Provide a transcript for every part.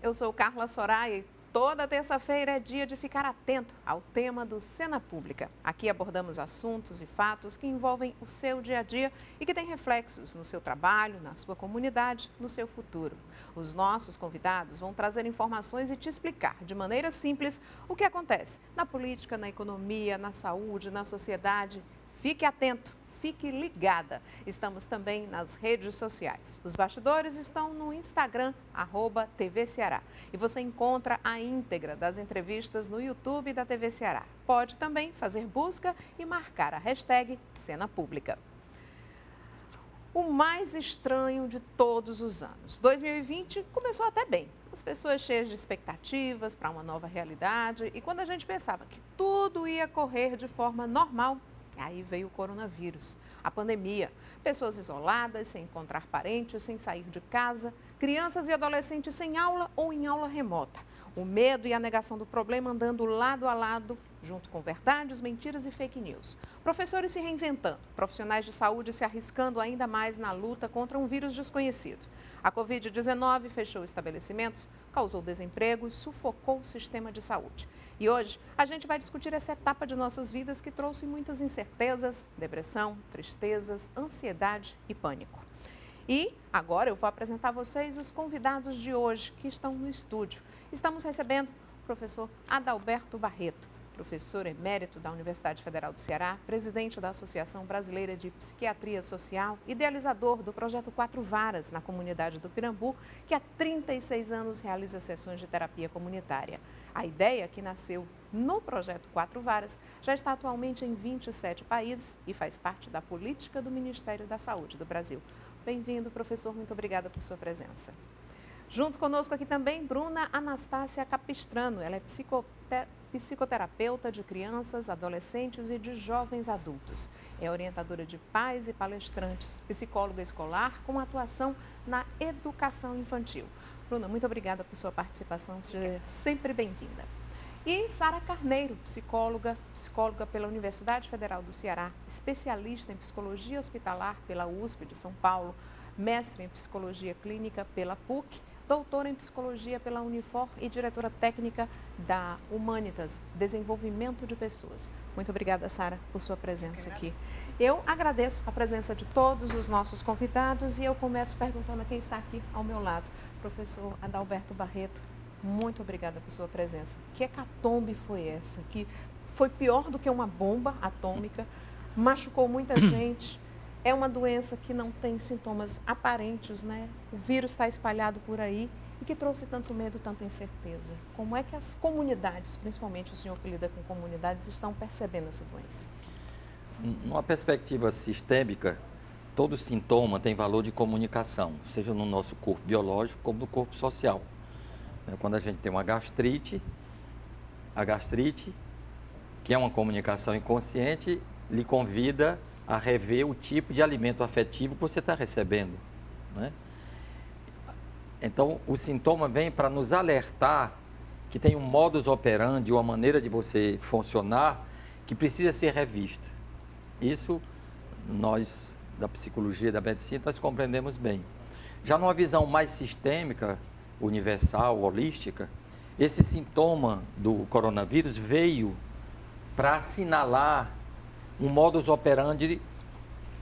Eu sou Carla Soraya e toda terça-feira é dia de ficar atento ao tema do Cena Pública. Aqui abordamos assuntos e fatos que envolvem o seu dia a dia e que têm reflexos no seu trabalho, na sua comunidade, no seu futuro. Os nossos convidados vão trazer informações e te explicar de maneira simples o que acontece na política, na economia, na saúde, na sociedade. Fique atento. Fique ligada. Estamos também nas redes sociais. Os bastidores estão no Instagram, @TV Ceará. E você encontra a íntegra das entrevistas no YouTube da TV Ceará. Pode também fazer busca e marcar a hashtag Cena Pública. O mais estranho de todos os anos. 2020 começou até bem. As pessoas cheias de expectativas para uma nova realidade. E quando a gente pensava que tudo ia correr de forma normal, aí veio o coronavírus, a pandemia. Pessoas isoladas, sem encontrar parentes, sem sair de casa, crianças e adolescentes sem aula ou em aula remota. O medo e a negação do problema andando lado a lado, junto com verdades, mentiras e fake news. Professores se reinventando, profissionais de saúde se arriscando ainda mais na luta contra um vírus desconhecido. A Covid-19 fechou estabelecimentos, causou desemprego e sufocou o sistema de saúde. E hoje a gente vai discutir essa etapa de nossas vidas que trouxe muitas incertezas, depressão, tristezas, ansiedade e pânico. E agora eu vou apresentar a vocês os convidados de hoje que estão no estúdio. Estamos recebendo o professor Adalberto Barreto, professor emérito da Universidade Federal do Ceará, presidente da Associação Brasileira de Psiquiatria Social, idealizador do projeto Quatro Varas na comunidade do Pirambu, que há 36 anos realiza sessões de terapia comunitária. A ideia, que nasceu no projeto Quatro Varas, já está atualmente em 27 países e faz parte da política do Ministério da Saúde do Brasil. Bem-vindo, professor, muito obrigada por sua presença. Junto conosco aqui também, Bruna Anastácia Capistrano, ela é psicoterapeuta de crianças, adolescentes e de jovens adultos. É orientadora de pais e palestrantes, psicóloga escolar com atuação na educação infantil. Bruna, muito obrigada por sua participação, seja sempre bem-vinda. E Sara Carneiro, psicóloga pela Universidade Federal do Ceará, especialista em psicologia hospitalar pela USP de São Paulo, mestre em psicologia clínica pela PUC, doutora em psicologia pela Unifor e diretora técnica da Humanitas, Desenvolvimento de Pessoas. Muito obrigada, Sara, por sua presença aqui. Eu agradeço a presença de todos os nossos convidados e eu começo perguntando a quem está aqui ao meu lado. Professor Adalberto Barreto, muito obrigada por sua presença. Que hecatombe foi essa? Que foi pior do que uma bomba atômica, machucou muita gente. É uma doença que não tem sintomas aparentes, né? O vírus está espalhado por aí e que trouxe tanto medo, tanta incerteza. Como é que as comunidades, principalmente o senhor que lida com comunidades, estão percebendo essa doença? Numa perspectiva sistêmica, todo sintoma tem valor de comunicação, seja no nosso corpo biológico como no corpo social. Quando a gente tem uma gastrite, a gastrite, que é uma comunicação inconsciente, lhe convida a rever o tipo de alimento afetivo que você está recebendo, né? Então, o sintoma vem para nos alertar que tem um modus operandi, uma maneira de você funcionar que precisa ser revista. Isso, nós, da psicologia, da medicina, nós compreendemos bem. Já numa visão mais sistêmica, universal, holística, esse sintoma do coronavírus veio para assinalar um modus operandi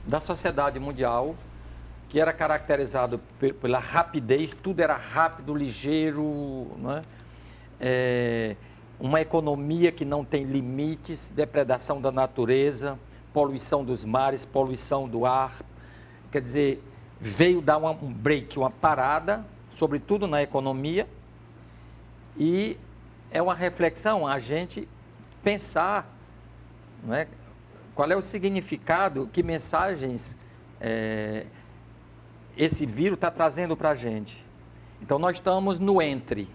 da sociedade mundial, que era caracterizado pela rapidez, tudo era rápido, ligeiro, não é? Uma economia que não tem limites, depredação da natureza, poluição dos mares, poluição do ar. Quer dizer, veio dar um break, uma parada, sobretudo na economia, e é uma reflexão a gente pensar, não é? Qual é o significado, que mensagens esse vírus está trazendo para a gente. Então, nós estamos no entre.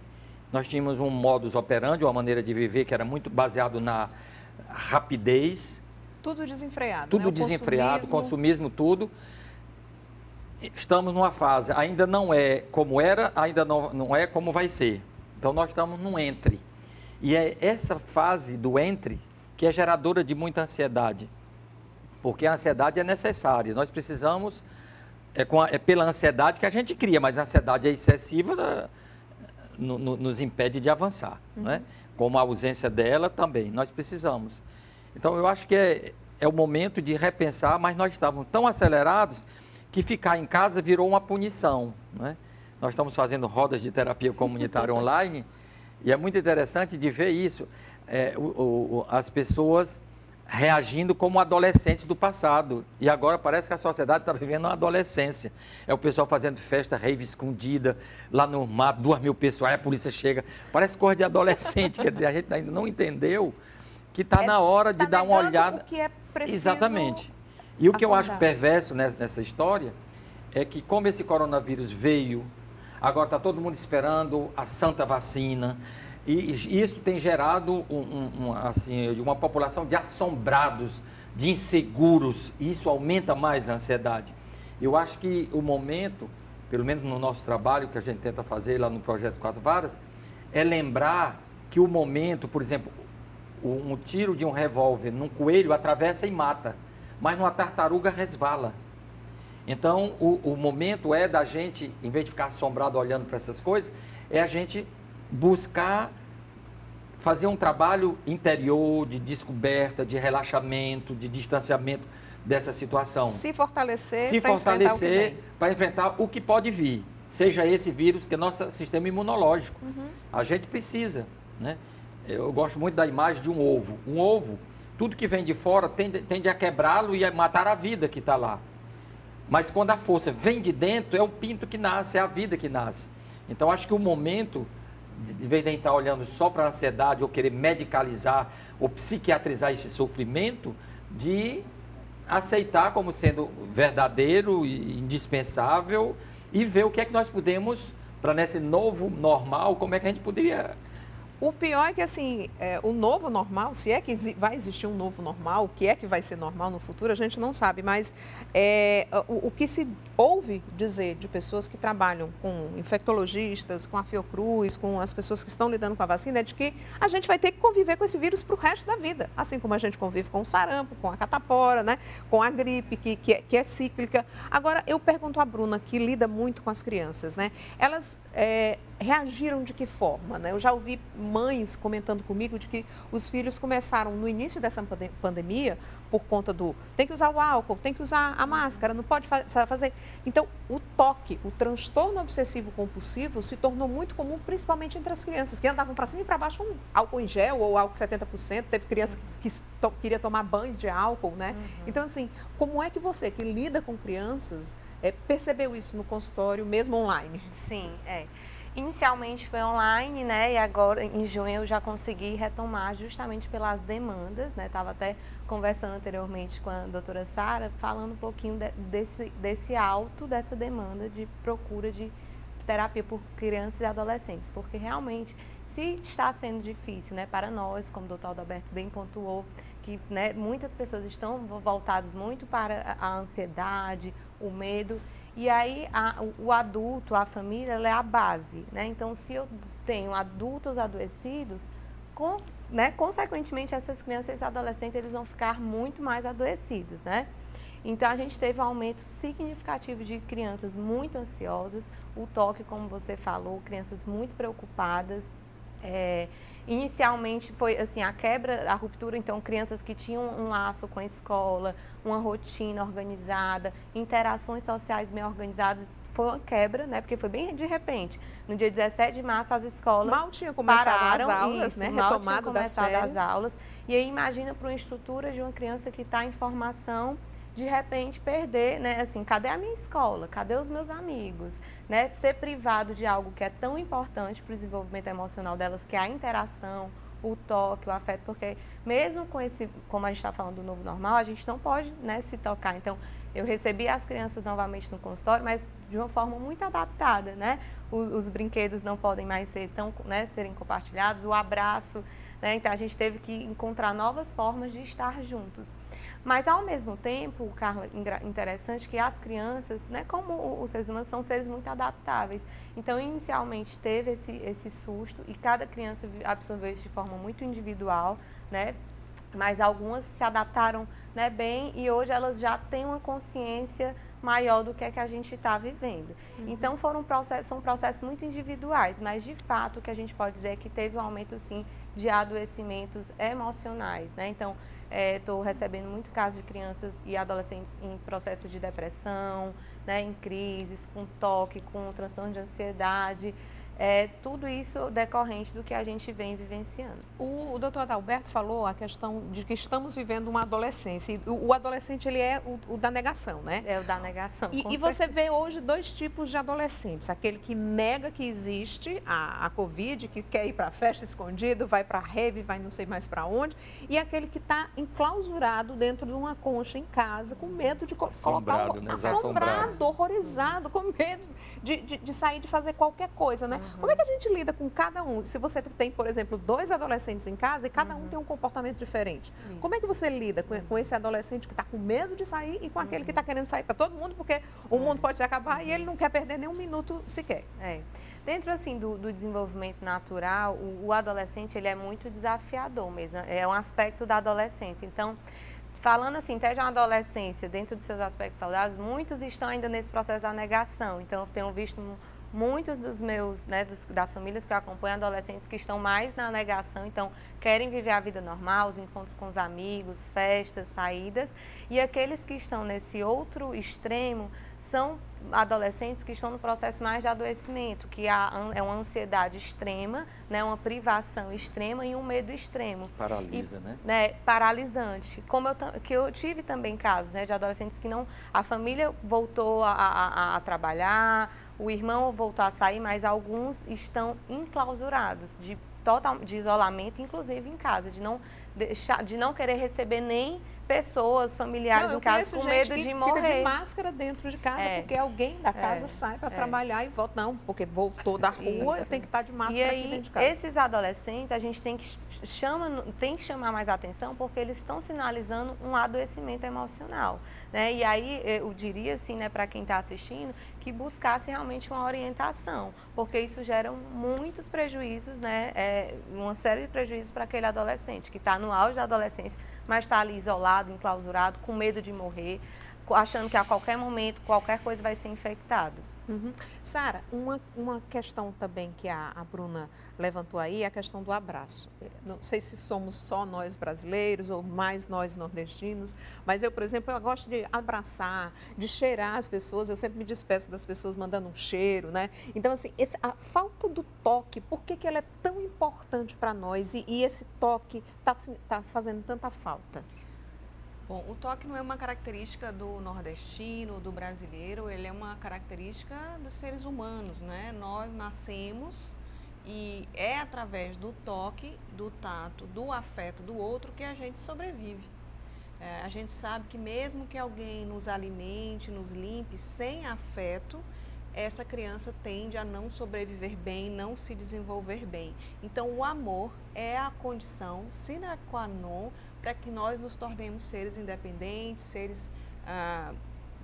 Nós tínhamos um modus operandi, uma maneira de viver que era muito baseado na rapidez. Tudo desenfreado, tudo, né? desenfreado, consumismo, tudo. Estamos numa fase, ainda não é como era, ainda não é como vai ser. Então, nós estamos no entre. E é essa fase do entre que é geradora de muita ansiedade, porque a ansiedade é necessária. Nós precisamos, é pela ansiedade que a gente cria, mas a ansiedade é excessiva, nos impede de avançar, né? Como a ausência dela também, nós precisamos. Então, eu acho que é o momento de repensar, mas nós estávamos tão acelerados que ficar em casa virou uma punição, né? Nós estamos fazendo rodas de terapia comunitária online e é muito interessante de ver isso, as pessoas reagindo como adolescentes do passado. E agora parece que a sociedade está vivendo uma adolescência. É o pessoal fazendo festa, rave escondida, lá no mato, 2.000 pessoas, aí a polícia chega. Parece coisa de adolescente, quer dizer, a gente ainda não entendeu que está na hora de dar uma olhada. O que é preciso. Exatamente. E o que eu acho acordar. perverso nessa história é que, como esse coronavírus veio, agora está todo mundo esperando a santa vacina, e isso tem gerado uma população de assombrados, de inseguros, e isso aumenta mais a ansiedade. Eu acho que o momento, pelo menos no nosso trabalho, que a gente tenta fazer lá no Projeto 4 Varas, é lembrar que o momento, por exemplo, um tiro de um revólver num coelho atravessa e mata, mas numa tartaruga resvala. Então, o momento é da gente, em vez de ficar assombrado olhando para essas coisas, é a gente buscar fazer um trabalho interior de descoberta, de relaxamento, de distanciamento dessa situação. Se fortalecer para enfrentar o que pode vir, seja esse vírus que é nosso sistema imunológico. A gente precisa, né? Eu gosto muito da imagem de um ovo. Um ovo, tudo que vem de fora tende a quebrá-lo e a matar a vida que está lá. Mas quando a força vem de dentro, é o pinto que nasce, é a vida que nasce. Então, acho que o momento, de vez de a gente estar olhando só para a ansiedade ou querer medicalizar ou psiquiatrizar esse sofrimento, de aceitar como sendo verdadeiro e indispensável e ver o que é que nós podemos, para nesse novo normal, como é que a gente poderia... O pior é que, assim, o novo normal, se é que vai existir um novo normal, o que é que vai ser normal no futuro, a gente não sabe, mas o que se ouve dizer de pessoas que trabalham com infectologistas, com a Fiocruz, com as pessoas que estão lidando com a vacina, é de que a gente vai ter que conviver com esse vírus para o resto da vida, assim como a gente convive com o sarampo, com a catapora, né, com a gripe, que é cíclica. Agora, eu pergunto à Bruna, que lida muito com as crianças, né, elas... reagiram de que forma, né? Eu já ouvi mães comentando comigo de que os filhos começaram no início dessa pandemia por conta do tem que usar o álcool, tem que usar a máscara, não pode fazer. Então, o toque, o transtorno obsessivo compulsivo se tornou muito comum, principalmente entre as crianças, que andavam para cima e para baixo com álcool em gel ou álcool 70%. Teve criança que queria tomar banho de álcool, né? Então, assim, como é que você, que lida com crianças, percebeu isso no consultório, mesmo online? Sim, Inicialmente foi online, né? E agora, em junho, eu já consegui retomar justamente pelas demandas, né? Estava até conversando anteriormente com a doutora Sara, falando um pouquinho desse alto, dessa demanda de procura de terapia por crianças e adolescentes. Porque realmente, se está sendo difícil, né? Para nós, como o doutor Adalberto bem pontuou, que, né, muitas pessoas estão voltadas muito para a ansiedade, o medo. E aí, o adulto, a família, ela é a base, né? Então, se eu tenho adultos adoecidos, consequentemente, essas crianças e esses adolescentes, eles vão ficar muito mais adoecidos, né? Então, a gente teve um aumento significativo de crianças muito ansiosas, o toque, como você falou, crianças muito preocupadas. Inicialmente foi assim, a ruptura, então crianças que tinham um laço com a escola, uma rotina organizada, interações sociais bem organizadas, foi uma quebra, né? Porque foi bem de repente. No dia 17 de março as escolas mal tinham começado pararam, as aulas, né? Retomado das férias. As aulas. E aí imagina para uma estrutura de uma criança que está em formação, de repente perder, né? Assim, cadê a minha escola? Cadê os meus amigos? Né? Ser privado de algo que é tão importante para o desenvolvimento emocional delas, que é a interação, o toque, o afeto, porque mesmo com esse, como a gente está falando do novo normal, a gente não pode, né, se tocar. Então, eu recebi as crianças novamente no consultório, mas de uma forma muito adaptada, né? Os brinquedos não podem mais serem compartilhados, o abraço, né? Então, a gente teve que encontrar novas formas de estar juntos. Mas, ao mesmo tempo, Carla, interessante que as crianças, né, como os seres humanos, são seres muito adaptáveis. Então, inicialmente, teve esse susto e cada criança absorveu isso de forma muito individual, né? mas algumas se adaptaram, né, bem, e hoje elas já têm uma consciência maior do que é que a gente está vivendo. Então são processos muito individuais, mas de fato o que a gente pode dizer é que teve um aumento sim de adoecimentos emocionais, né? Então estou recebendo muito casos de crianças e adolescentes em processos de depressão, né, em crises, com toque, com transtorno de ansiedade. Tudo isso decorrente do que a gente vem vivenciando. O doutor Adalberto falou a questão de que estamos vivendo uma adolescência. E o adolescente, ele é o da negação, né? É o da negação. E você vê hoje dois tipos de adolescentes. Aquele que nega que existe a Covid, que quer ir para a festa escondido, vai para a rave, vai não sei mais para onde. E aquele que está enclausurado dentro de uma concha em casa, com medo de assombrado, colocar... né? Assombrado, horrorizado, com medo de sair, de fazer qualquer coisa, né? Como é que a gente lida com cada um? Se você tem, por exemplo, 2 adolescentes em casa e cada um tem um comportamento diferente. Isso. Como é que você lida com esse adolescente que está com medo de sair e com aquele que está querendo sair para todo mundo, porque o mundo pode se acabar e ele não quer perder nem um minuto sequer? Dentro assim do desenvolvimento natural, o adolescente ele é muito desafiador mesmo. É um aspecto da adolescência. Então, falando assim, até de uma adolescência, dentro dos seus aspectos saudáveis, muitos estão ainda nesse processo da negação. Então, eu tenho visto muitos dos meus, né, das famílias que eu acompanho, adolescentes que estão mais na negação, então querem viver a vida normal, os encontros com os amigos, festas, saídas, e aqueles que estão nesse outro extremo são adolescentes que estão no processo mais de adoecimento, que é uma ansiedade extrema, né, uma privação extrema e um medo extremo. Paralisa, Paralisante. Que eu tive também casos, né, de adolescentes que a família voltou a trabalhar, o irmão voltou a sair, mas alguns estão enclausurados, de isolamento, inclusive em casa, de não querer receber nem pessoas, familiares em casa, com medo de morrer. Fica de máscara dentro de casa, porque alguém da casa sai para trabalhar e volta. Não, porque voltou da rua, eu tenho que estar de máscara aqui dentro de casa. Esses adolescentes, a gente tem que chamar mais atenção, porque eles estão sinalizando um adoecimento emocional, né? E aí, eu diria assim, né, para quem está assistindo, que buscasse realmente uma orientação, porque isso gera muitos prejuízos, né? Uma série de prejuízos para aquele adolescente que está no auge da adolescência, mas está ali isolado, enclausurado, com medo de morrer, achando que a qualquer momento, qualquer coisa vai ser infectado. Sara, uma questão também que a Bruna levantou aí é a questão do abraço. Não sei se somos só nós brasileiros ou mais nós nordestinos, mas eu, por exemplo, eu gosto de abraçar, de cheirar as pessoas, eu sempre me despeço das pessoas mandando um cheiro, né? Então, assim, a falta do toque, por que ela é tão importante para nós e esse toque está fazendo tanta falta? Bom, o toque não é uma característica do nordestino, do brasileiro, ele é uma característica dos seres humanos, né? Nós nascemos e é através do toque, do tato, do afeto do outro que a gente sobrevive. A gente sabe que mesmo que alguém nos alimente, nos limpe, sem afeto, essa criança tende a não sobreviver bem, não se desenvolver bem. Então, o amor é a condição sine qua non para que nós nos tornemos seres independentes, seres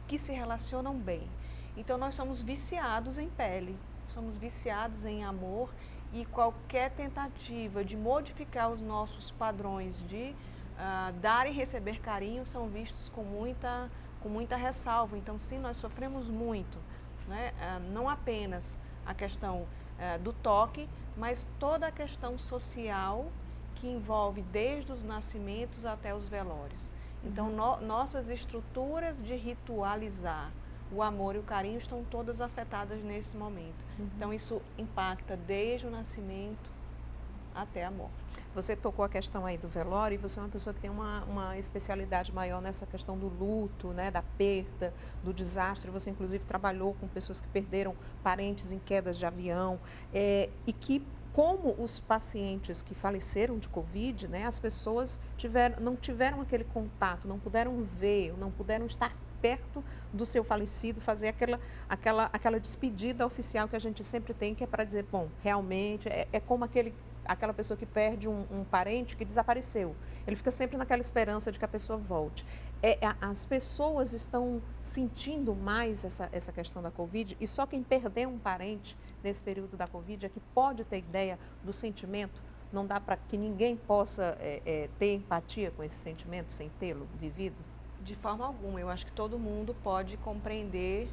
que se relacionam bem. Então, nós somos viciados em pele, somos viciados em amor e qualquer tentativa de modificar os nossos padrões de dar e receber carinho são vistos com muita ressalva. Então, sim, nós sofremos muito, né? Não apenas a questão do toque, mas toda a questão social que envolve desde os nascimentos até os velórios. Então, nossas estruturas de ritualizar o amor e o carinho estão todas afetadas nesse momento. Então, isso impacta desde o nascimento até a morte. Você tocou a questão aí do velório e você é uma pessoa que tem uma especialidade maior nessa questão do luto, né, da perda, do desastre. Você, inclusive, trabalhou com pessoas que perderam parentes em quedas de avião e que, como os pacientes que faleceram de Covid, né, as pessoas não tiveram aquele contato, não puderam ver, não puderam estar perto do seu falecido, fazer aquela despedida oficial que a gente sempre tem, que é para dizer, bom, realmente, é como aquela pessoa que perde um parente que desapareceu. Ele fica sempre naquela esperança de que a pessoa volte. As pessoas estão sentindo mais essa questão da Covid e só quem perdeu um parente nesse período da Covid é que pode ter ideia do sentimento não dá para que ninguém possa ter empatia com esse sentimento sem tê-lo vivido? De forma alguma, eu acho que todo mundo pode compreender,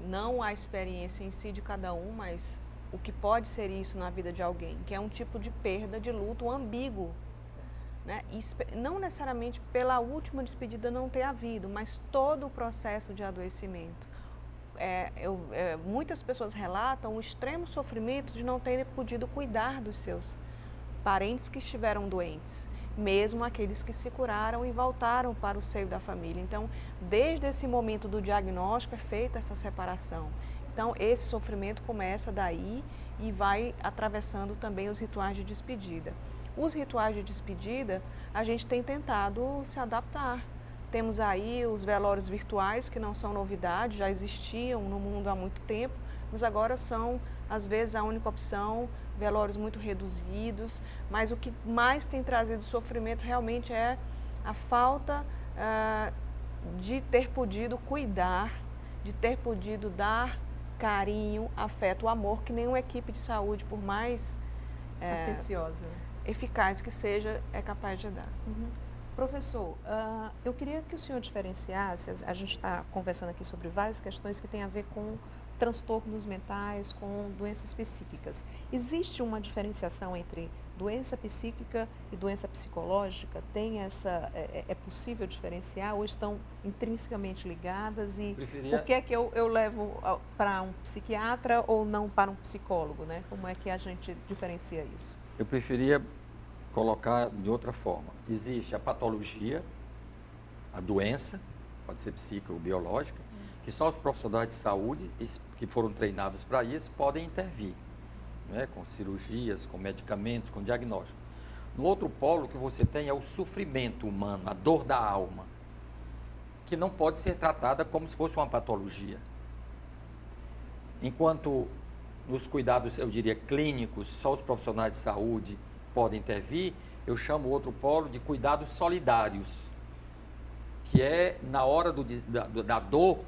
não a experiência em si de cada um, mas o que pode ser isso na vida de alguém, que é um tipo de perda, de luto ambíguo, né? Não necessariamente pela última despedida não ter havido, mas todo o processo de adoecimento. Muitas pessoas relatam o extremo sofrimento de não terem podido cuidar dos seus parentes que estiveram doentes, mesmo aqueles que se curaram e voltaram para o seio da família. Então, desde esse momento do diagnóstico é feita essa separação. Então, esse sofrimento começa daí e vai atravessando também os rituais de despedida. Os rituais de despedida, a gente tem tentado se adaptar. Temos aí os velórios virtuais, que não são novidade, já existiam no mundo há muito tempo, mas agora são, às vezes, a única opção, velórios muito reduzidos, mas o que mais tem trazido sofrimento realmente é a falta de ter podido cuidar, de ter podido dar carinho, afeto, amor, que nenhuma equipe de saúde, por mais atenciosa, eficaz que seja, é capaz de dar. Uhum. Professor, eu queria que o senhor diferenciasse, a gente está conversando aqui sobre várias questões que têm a ver com transtornos mentais, com doenças psíquicas. Existe uma diferenciação entre doença psíquica e doença psicológica? É possível diferenciar ou estão intrinsecamente ligadas? E por que é que eu levo para um psiquiatra ou não para um psicólogo, né? Como é que a gente diferencia isso? Eu preferia colocar de outra forma. Existe a patologia, a doença, pode ser psíquica ou biológica, que só os profissionais de saúde, que foram treinados para isso, podem intervir, né? Com cirurgias, com medicamentos, com diagnóstico. No outro polo que você tem é o sofrimento humano, a dor da alma, que não pode ser tratada como se fosse uma patologia. Enquanto nos cuidados, eu diria, clínicos, só os profissionais de saúde podem intervir, eu chamo o outro polo de cuidados solidários, que é na hora da dor.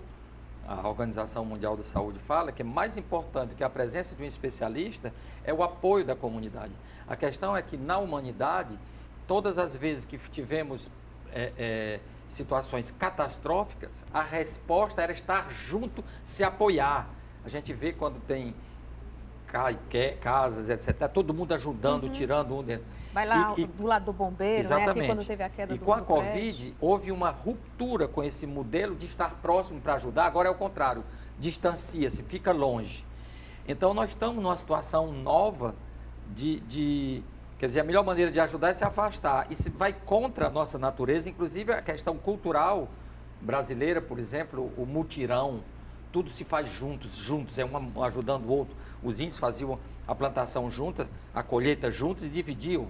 A Organização Mundial da Saúde fala que é mais importante que a presença de um especialista é o apoio da comunidade. A questão é que na humanidade, todas as vezes que tivemos situações catastróficas, a resposta era estar junto, se apoiar. A gente vê quando tem casas, etc. Tá todo mundo ajudando, tirando um dentro. Vai lá do lado do bombeiro, exatamente. Né? Aqui quando teve a queda do com a Covid, prédio. houve uma ruptura com esse modelo de estar próximo para ajudar. Agora é o contrário, distancia-se, fica longe. Então, nós estamos numa situação nova quer dizer, a melhor maneira de ajudar é se afastar. Isso vai contra a nossa natureza, inclusive a questão cultural brasileira, por exemplo, o mutirão. Tudo se faz juntos, é um ajudando o outro. Os índios faziam a plantação juntas, a colheita juntos e dividiam.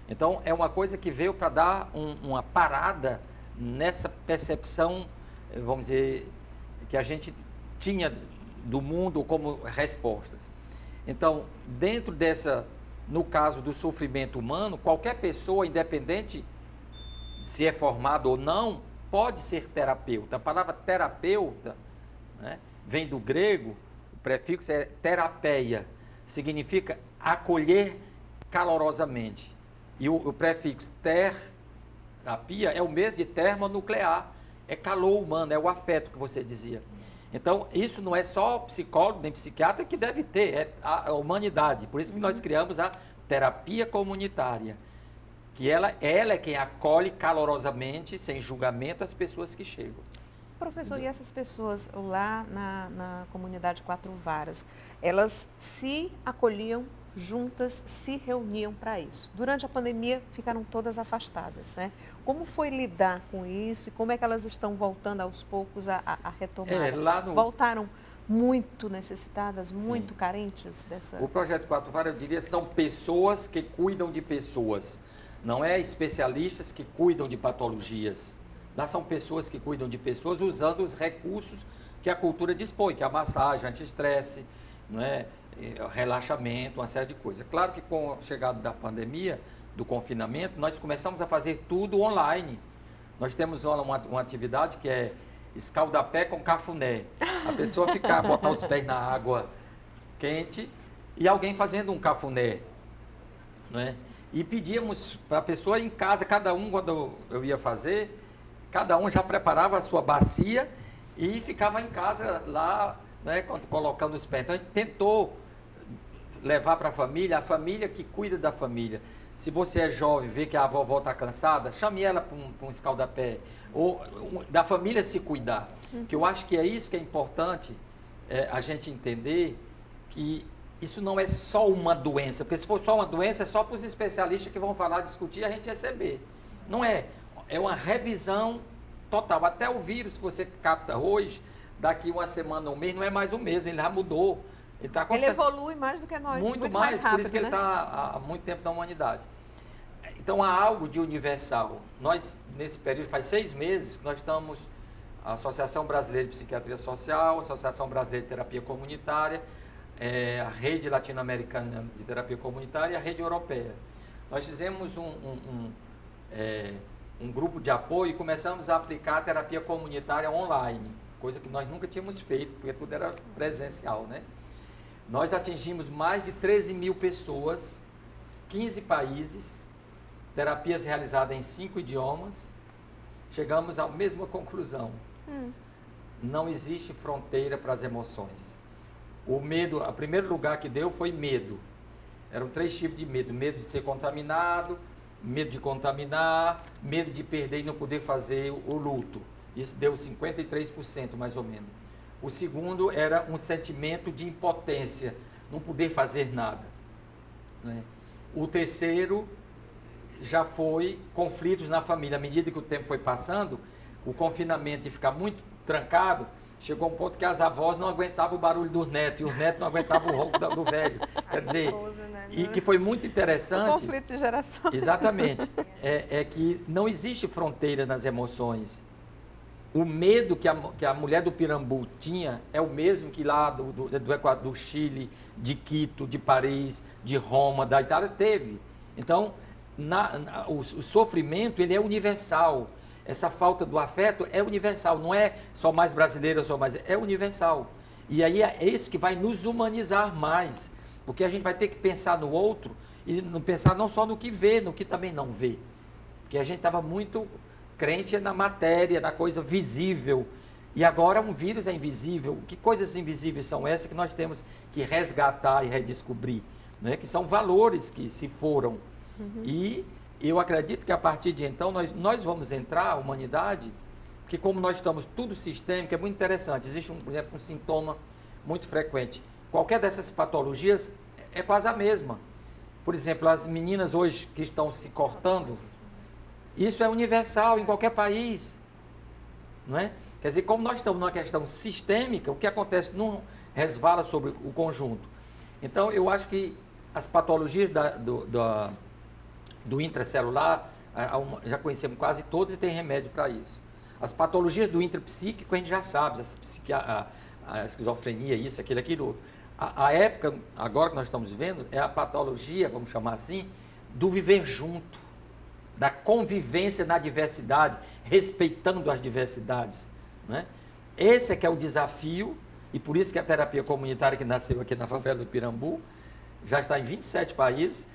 Então, é uma coisa que veio para dar uma parada nessa percepção, vamos dizer, que a gente tinha do mundo como respostas. Então, dentro no caso do sofrimento humano, qualquer pessoa, independente se é formado ou não, pode ser terapeuta. A palavra terapeuta, né, vem do grego, o prefixo é terapeia, significa acolher calorosamente. E o prefixo terapia é o mesmo de termonuclear, é calor humano, é o afeto que você dizia. Então, isso não é só psicólogo nem psiquiatra que deve ter, é a humanidade. Por isso que nós criamos a terapia comunitária, que ela é quem acolhe calorosamente, sem julgamento, as pessoas que chegam. Professor, e essas pessoas lá na comunidade Quatro Varas, elas se acolhiam juntas, se reuniam para isso. Durante a pandemia ficaram todas afastadas, né? Como foi lidar com isso e como é que elas estão voltando aos poucos a retomar? Voltaram muito necessitadas, muito carentes dessa... O Projeto Quatro Varas, eu diria, são pessoas que cuidam de pessoas. Não é especialistas que cuidam de patologias. Lá são pessoas que cuidam de pessoas usando os recursos que a cultura dispõe, que é a massagem, anti-estresse, não é? Relaxamento, uma série de coisas. Claro que com a chegada da pandemia, do confinamento, nós começamos a fazer tudo online. Nós temos uma atividade que é escaldapé com cafuné. A pessoa botar os pés na água quente e alguém fazendo um cafuné, não é? e pedíamos para a pessoa em casa, cada um, quando eu ia fazer, cada um já preparava a sua bacia e ficava em casa lá, né, colocando os pés. Então a gente tentou levar para a família que cuida da família. Se você é jovem, vê que a vovó está cansada, chame ela para um escaldapé. Ou da família se cuidar. Que eu acho que é isso que é importante a gente entender, que isso não é só uma doença, porque se for só uma doença, é só para os especialistas que vão falar, discutir e a gente receber. Não é. É uma revisão total. Até o vírus que você capta hoje, daqui uma semana ou um mês, não é mais o mesmo, ele já mudou. Ele evolui mais do que nós. Muito mais rápido, por isso que ele está há muito tempo na humanidade. Então há algo de universal. Nós, nesse período, faz 6 meses que nós estamos, a Associação Brasileira de Psiquiatria Social, a Associação Brasileira de Terapia Comunitária, a Rede Latino-Americana de Terapia Comunitária e a Rede Europeia. Nós fizemos um grupo de apoio e começamos a aplicar a terapia comunitária online, coisa que nós nunca tínhamos feito, porque tudo era presencial, né? Nós atingimos mais de 13 mil pessoas, 15 países, terapias realizadas em 5 idiomas. Chegamos à mesma conclusão. Não existe fronteira para as emoções. O medo, o primeiro lugar que deu foi medo. Eram 3 tipos de medo. Medo de ser contaminado, medo de contaminar, medo de perder e não poder fazer o luto. Isso deu 53% mais ou menos. O segundo era um sentimento de impotência, não poder fazer nada, né? O terceiro já foi conflitos na família. À medida que o tempo foi passando, o confinamento de ficar muito trancado, chegou a um ponto que as avós não aguentavam o barulho dos netos, e os netos não aguentavam o ronco do velho. Quer dizer, e que foi muito interessante. O conflito de geração. Exatamente. É que não existe fronteira nas emoções. O medo que a mulher do Pirambu tinha é o mesmo que lá do Equador, do Chile, de Quito, de Paris, de Roma, da Itália teve. Então, o sofrimento ele é universal. Essa falta do afeto é universal. Não é só mais brasileiro, só mais, é universal. E aí é isso que vai nos humanizar mais. Porque a gente vai ter que pensar no outro e não pensar não só no que vê, no que também não vê. Porque a gente estava muito crente na matéria, na coisa visível. E agora um vírus é invisível. Que coisas invisíveis são essas que nós temos que resgatar e redescobrir? Né? Que são valores que se foram. E eu acredito que a partir de então nós vamos entrar, a humanidade, porque como nós estamos tudo sistêmico, é muito interessante. Existe, por exemplo, um sintoma muito frequente. Qualquer dessas patologias é quase a mesma. Por exemplo, as meninas hoje que estão se cortando, isso é universal em qualquer país, não é? Quer dizer, como nós estamos numa questão sistêmica, o que acontece não resvala sobre o conjunto. Então, eu acho que as patologias do intracelular, já conhecemos quase todas e tem remédio para isso. As patologias do intrapsíquico a gente já sabe, a esquizofrenia, isso, aquilo outro. A época, agora que nós estamos vivendo, é a patologia, vamos chamar assim, do viver junto, da convivência na diversidade, respeitando as diversidades, né? Esse é que é o desafio, e por isso que a terapia comunitária que nasceu aqui na favela do Pirambu, já está em 27 países.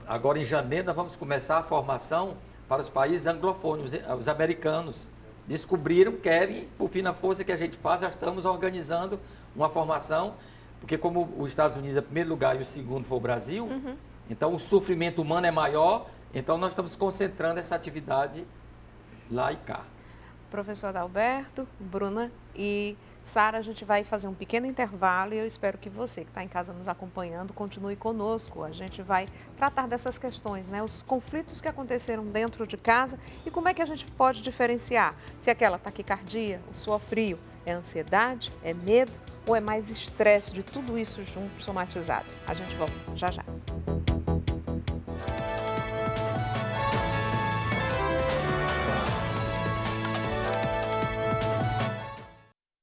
Agora, em janeiro, nós vamos começar a formação para os países anglofônicos, os americanos. Descobriram, querem, por fim, na força que a gente faz, já estamos organizando uma formação, porque como os Estados Unidos é o primeiro lugar e o segundo foi o Brasil, então o sofrimento humano é maior, então nós estamos concentrando essa atividade lá e cá. Professor Adalberto, Bruna e Sara, a gente vai fazer um pequeno intervalo e eu espero que você que está em casa nos acompanhando continue conosco. A gente vai tratar dessas questões, né? Os conflitos que aconteceram dentro de casa e como é que a gente pode diferenciar se aquela taquicardia, o suor frio, é ansiedade, é medo ou é mais estresse de tudo isso junto, somatizado. A gente volta já já.